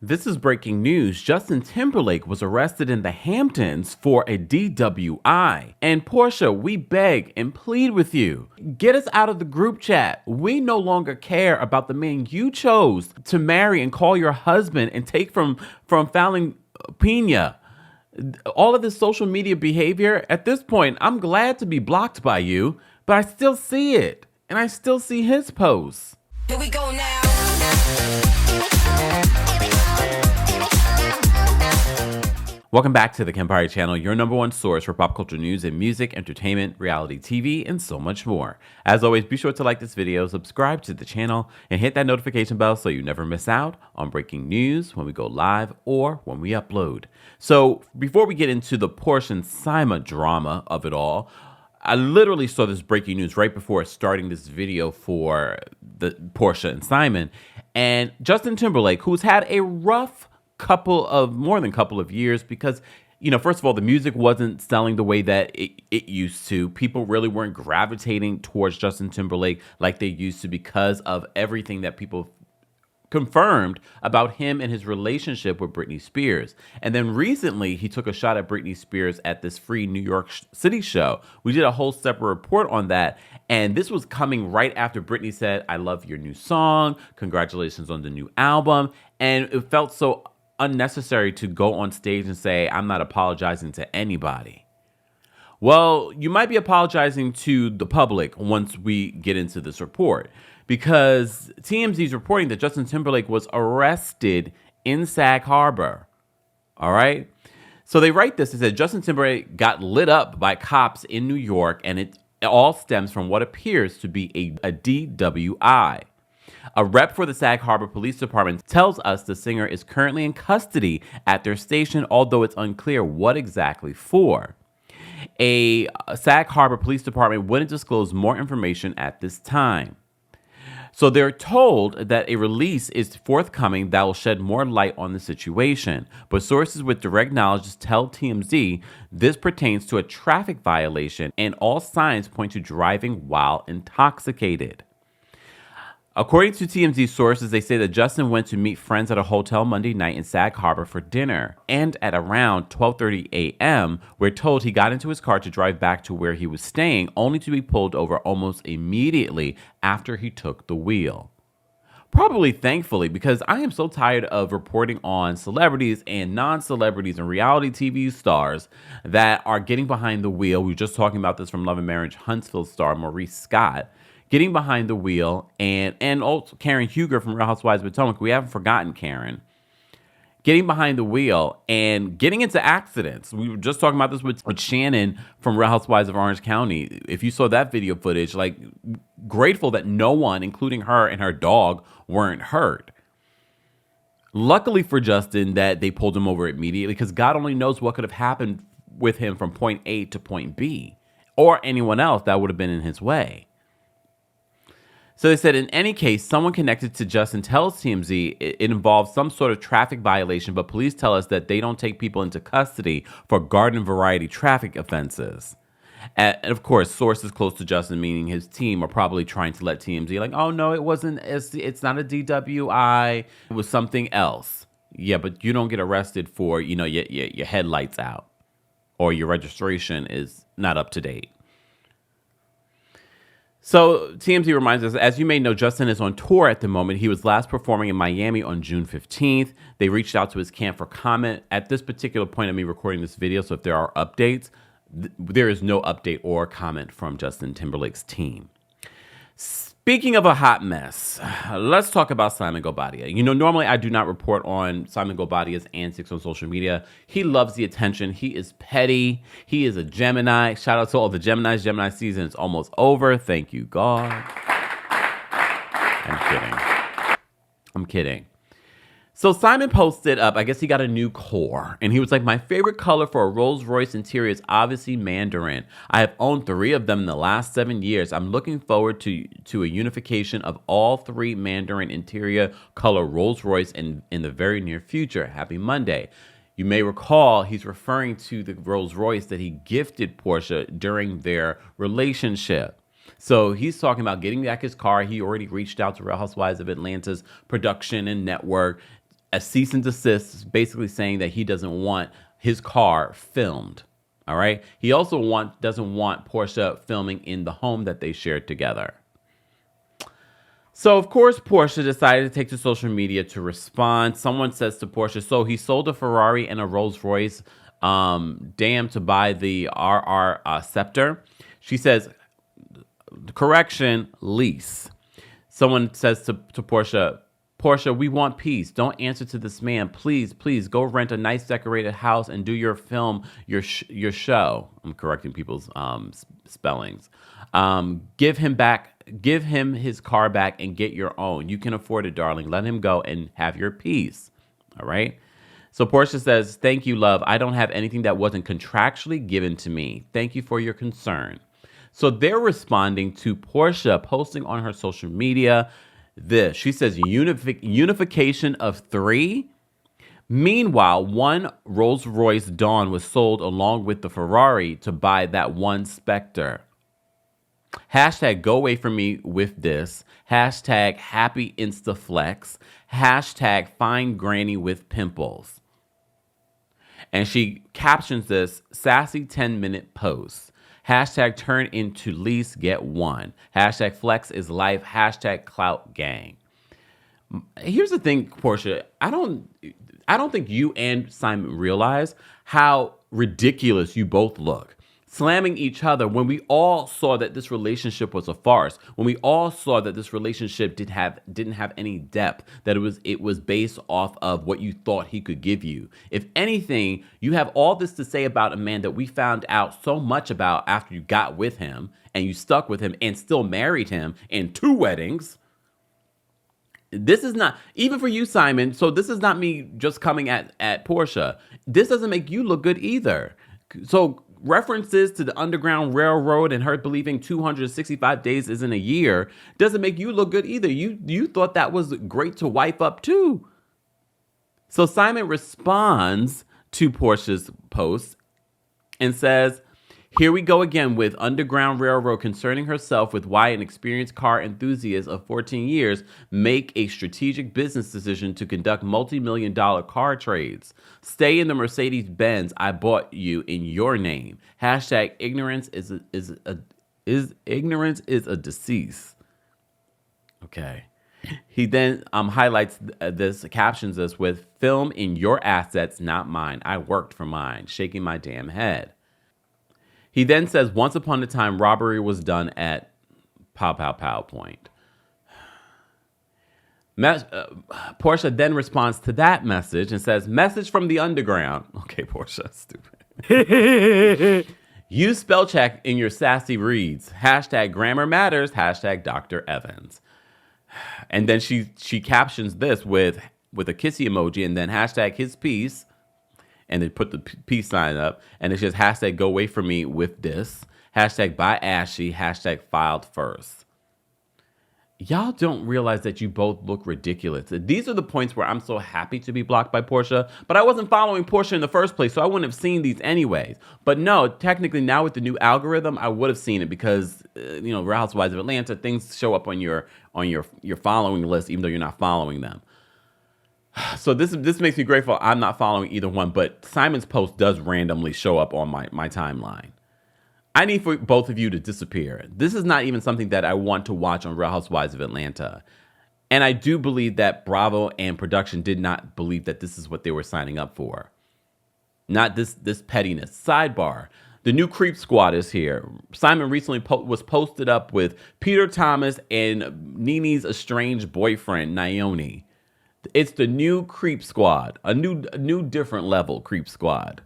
This is breaking news. Justin Timberlake was arrested in the Hamptons for a DWI. And Porsha, we beg and plead with you. Get us out of the group chat. We no longer care about the man you chose to marry and call your husband and take from Fallon Pena. All of this social media behavior, at this point, I'm glad to be blocked by you, but I still see it. And I still see his posts. Here we go now. Welcome back to the Kempire channel, your number one source for pop culture news and music, entertainment, reality TV, and so much more. As always, be sure to like this video, subscribe to the channel, and hit that notification bell so you never miss out on breaking news when we go live or when we upload. So before we get into the Porsha and Simon drama of it all, I literally saw this breaking news right before starting this video for the Porsha and Simon, and Justin Timberlake, who's had a rough more than couple of years because, you know, first of all, the music wasn't selling the way that it used to. People really weren't gravitating towards Justin Timberlake like they used to because of everything that people confirmed about him and his relationship with Britney Spears. And then recently, he took a shot at Britney Spears at this free New York City show. We did a whole separate report on that. And this was coming right after Britney said, "I love your new song. Congratulations on the new album." And it felt so unnecessary to go on stage and say, "I'm not apologizing to anybody." Well, you might be apologizing to the public once we get into this report, because TMZ is reporting that Justin Timberlake was arrested in Sag Harbor. All right. So they write this. It said Justin Timberlake got lit up by cops in New York, and it all stems from what appears to be a DWI. A rep for the Sag Harbor Police Department tells us the singer is currently in custody at their station, although it's unclear what exactly for. A Sag Harbor Police Department wouldn't disclose more information at this time. So they're told that a release is forthcoming that will shed more light on the situation. But sources with direct knowledge tell TMZ this pertains to a traffic violation, and all signs point to driving while intoxicated. According to TMZ sources, they say that Justin went to meet friends at a hotel Monday night in Sag Harbor for dinner. And at around 12:30 a.m., we're told he got into his car to drive back to where he was staying, only to be pulled over almost immediately after he took the wheel. Probably thankfully, because I am so tired of reporting on celebrities and non-celebrities and reality TV stars that are getting behind the wheel. We were just talking about this from Love and Marriage Huntsville star Maurice Scott. Getting behind the wheel, and also Karen Huger from Real Housewives of Potomac. We haven't forgotten Karen. Getting behind the wheel and getting into accidents. We were just talking about this with Shannon from Real Housewives of Orange County. If you saw that video footage, like, grateful that no one, including her and her dog, weren't hurt. Luckily for Justin that they pulled him over immediately, because God only knows what could have happened with him from point A to point B, or anyone else that would have been in his way. So they said, in any case, someone connected to Justin tells TMZ it involves some sort of traffic violation, but police tell us that they don't take people into custody for garden variety traffic offenses. And of course, sources close to Justin, meaning his team, are probably trying to let TMZ like, "Oh no, it's not a DWI, it was something else." Yeah, but you don't get arrested for, you know, your headlights out or your registration is not up to date. So TMZ reminds us, as you may know, Justin is on tour at the moment. He was last performing in Miami on June 15th. They reached out to his camp for comment at this particular point of me recording this video. So if there are updates, there is no update or comment from Justin Timberlake's team. Speaking of a hot mess, let's talk about Simon Guobadia. You know, normally I do not report on Simon Guobadia's antics on social media. He loves the attention. He is petty. He is a Gemini. Shout out to all the Geminis. Gemini season is almost over. Thank you, God. I'm kidding. So Simon posted up, I guess he got a new core, and he was like, "My favorite color for a Rolls Royce interior is obviously Mandarin. I have owned 3 of them in the last 7 years. I'm looking forward to a unification of all 3 Mandarin interior color Rolls Royce in the very near future. Happy Monday." You may recall he's referring to the Rolls Royce that he gifted Porsha during their relationship. So he's talking about getting back his car. He already reached out to Real Housewives of Atlanta's production and network a cease and desist, basically saying that he doesn't want his car filmed. All right. He also doesn't want Porsha filming in the home that they shared together. So, of course, Porsha decided to take to social media to respond. Someone says to Porsha, so he sold a Ferrari and a Rolls Royce, damn, to buy the RR Scepter. She says, correction, lease. Someone says to Porsha, we want peace. Don't answer to this man. Please, please go rent a nice decorated house and do your film, your show. I'm correcting people's spellings. Give him his car back and get your own. You can afford it, darling. Let him go and have your peace. All right. So Porsha says, thank you, love. I don't have anything that wasn't contractually given to me. Thank you for your concern. So they're responding to Porsha posting on her social media this. She says unification of 3. Meanwhile, one Rolls Royce Dawn was sold along with the Ferrari to buy that one Spectre. Hashtag go away from me with this. Hashtag happy Instaflex. Hashtag find granny with pimples. And she captions this sassy 10-minute post. Hashtag turn into lease, get one. Hashtag flex is life. Hashtag clout gang. Here's the thing, Porsha. I don't think you and Simon realize how ridiculous you both look. Slamming each other when we all saw that this relationship was a farce, when we all saw that this relationship didn't have any depth, that it was based off of what you thought he could give you. If anything, you have all this to say about a man that we found out so much about after you got with him and you stuck with him and still married him in 2 weddings. This is not, even for you, Simon, so this is not me just coming at Porsha. This doesn't make you look good either. So references to the Underground Railroad and her believing 265 days isn't a year doesn't make you look good either. You thought that was great to wipe up too. So Simon responds to Porsha's post and says, here we go again with Underground Railroad concerning herself with why an experienced car enthusiast of 14 years make a strategic business decision to conduct multi-million-dollar car trades. Stay in the Mercedes-Benz I bought you in your name. Hashtag ignorance is a decease. Okay. He then highlights this, captions this with film in your assets, not mine. I worked for mine, shaking my damn head. He then says, once upon a time, robbery was done at pow, pow, pow point. Porsha then responds to that message and says, message from the underground. Okay, Porsha, stupid. Use spell check in your sassy reads. Hashtag grammar matters. Hashtag Dr. Evans. And then she captions this with a kissy emoji and then hashtag his piece. And they put the peace sign up, and it's just hashtag go away from me with this. Hashtag buy ashy. Hashtag filed first. Y'all don't realize that you both look ridiculous. These are the points where I'm so happy to be blocked by Porsha, but I wasn't following Porsha in the first place, so I wouldn't have seen these anyways. But no, technically now with the new algorithm, I would have seen it because, Real Housewives of Atlanta, things show up on your following list, even though you're not following them. So this makes me grateful I'm not following either one, but Simon's post does randomly show up on my timeline. I need for both of you to disappear. This is not even something that I want to watch on Real Housewives of Atlanta. And I do believe that Bravo and production did not believe that this is what they were signing up for. Not this pettiness. Sidebar. The new Creep Squad is here. Simon recently was posted up with Peter Thomas and Nene's estranged boyfriend, Naomi. It's the new Creep Squad, a new different level Creep Squad.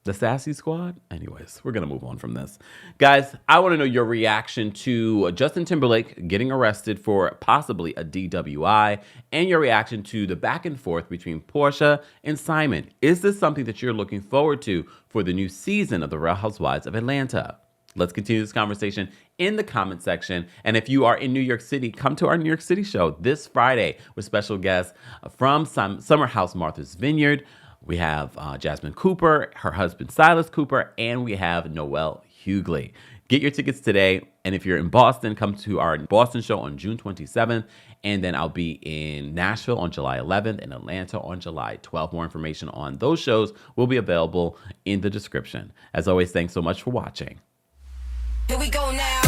The Sassy Squad? Anyways, we're going to move on from this. Guys, I want to know your reaction to Justin Timberlake getting arrested for possibly a DWI and your reaction to the back and forth between Porsha and Simon. Is this something that you're looking forward to for the new season of The Real Housewives of Atlanta? Let's continue this conversation in the comment section. And if you are in New York City, come to our New York City show this Friday with special guests from Summer House Martha's Vineyard. We have Jasmine Cooper, her husband Silas Cooper, and we have Noelle Hughley. Get your tickets today. And if you're in Boston, come to our Boston show on June 27th. And then I'll be in Nashville on July 11th and Atlanta on July 12th. More information on those shows will be available in the description. As always, thanks so much for watching. Here we go now.